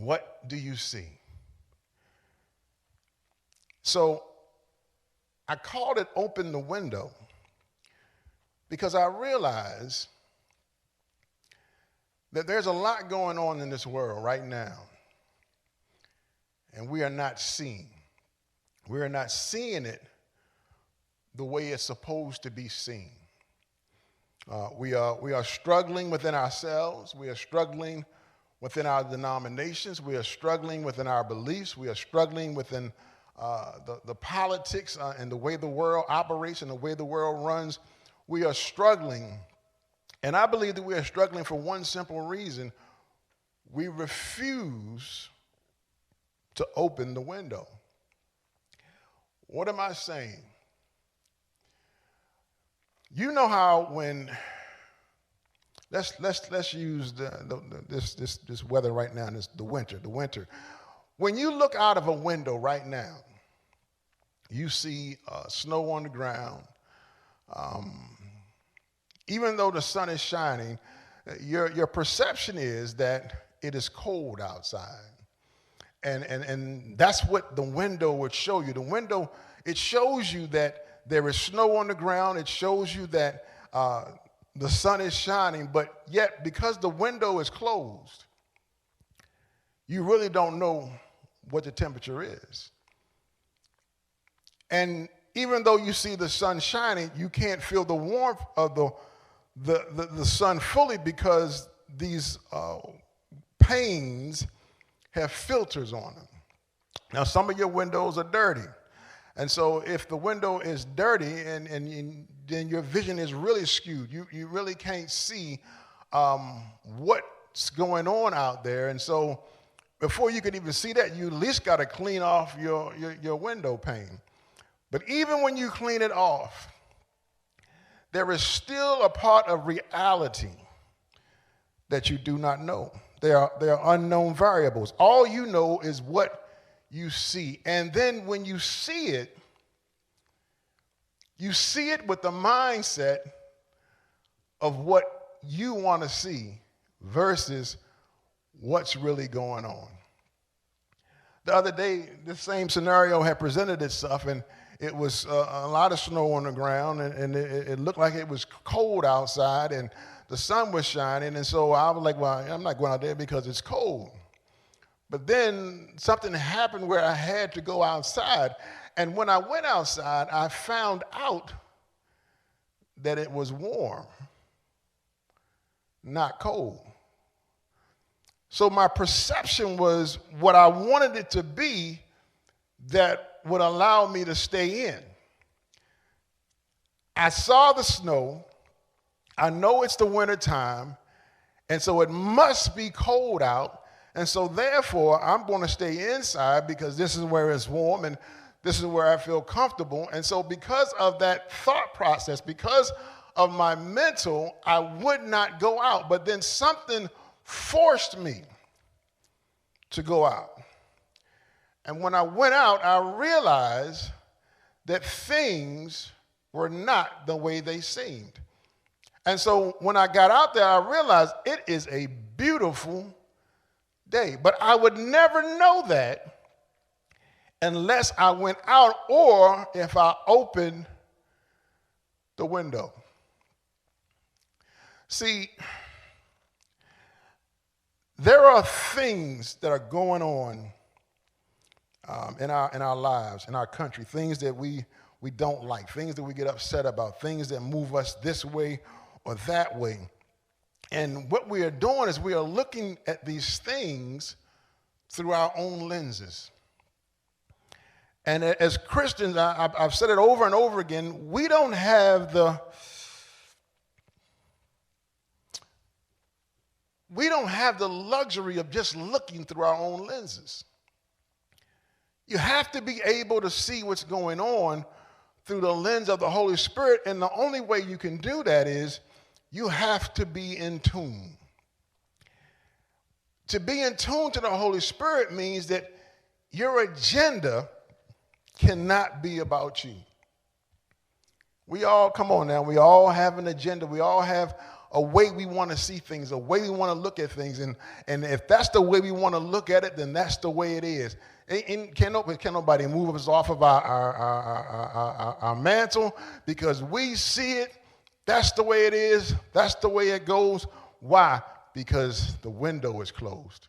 What do you see? So I called it Open the Window because I realize that there's a lot going on in this world right now, and we are not seeing. We are not seeing it the way it's supposed to be seen. We are struggling within ourselves. We are struggling within our denominations. We are struggling within our beliefs. We are struggling within the politics and the way the world operates and the way the world runs. We are struggling. And I believe that we are struggling for one simple reason. We refuse to open the window. What am I saying? You know how when let's use this weather right now, the winter. When you look out of a window right now, you see snow on the ground. Even though the sun is shining, your perception is that it is cold outside. And that's what the window would show you. The window, it shows you that there is snow on the ground. It shows you that the sun is shining, but yet because the window is closed, you really don't know what the temperature is. And even though you see the sun shining, you can't feel the warmth of the sun fully because these panes have filters on them. Now, some of your windows are dirty. And so if the window is dirty and then your vision is really skewed, you really can't see what's going on out there. And so before you can even see that, you at least got to clean off your window pane. But even when you clean it off, there is still a part of reality that you do not know. There are unknown variables. All you know is what you see. And then when you see it with the mindset of what you want to see versus what's really going on. The other day, the same scenario had presented itself, and it was a lot of snow on the ground, and it looked like it was cold outside, and the sun was shining, and so I was like, well, I'm not going out there because it's cold. But then something happened where I had to go outside. And when I went outside, I found out that it was warm, not cold. So my perception was what I wanted it to be that would allow me to stay in. I saw the snow. I know it's the winter time, and so it must be cold out. And so therefore, I'm going to stay inside because this is where it's warm and this is where I feel comfortable. And so because of that thought process, because of my mental, I would not go out. But then something forced me to go out. And when I went out, I realized that things were not the way they seemed. And so when I got out there, I realized it is a beautiful day. But I would never know that unless I went out or if I opened the window. See, there are things that are going on in our lives, in our country, things that we don't like, things that we get upset about, things that move us this way or that way. And what we are doing is we are looking at these things through our own lenses. And as Christians, I've said it over and over again, we don't have the luxury of just looking through our own lenses. You have to be able to see what's going on through the lens of the Holy Spirit, and the only way you can do that is you have to be in tune. To be in tune to the Holy Spirit means that your agenda cannot be about you. We all, come on now, we all have an agenda. We all have a way we want to see things, a way we want to look at things. And if that's the way we want to look at it, then that's the way it is. Can nobody move us off of our mantle because we see it. That's the way it is. That's the way it goes. Why? Because the window is closed.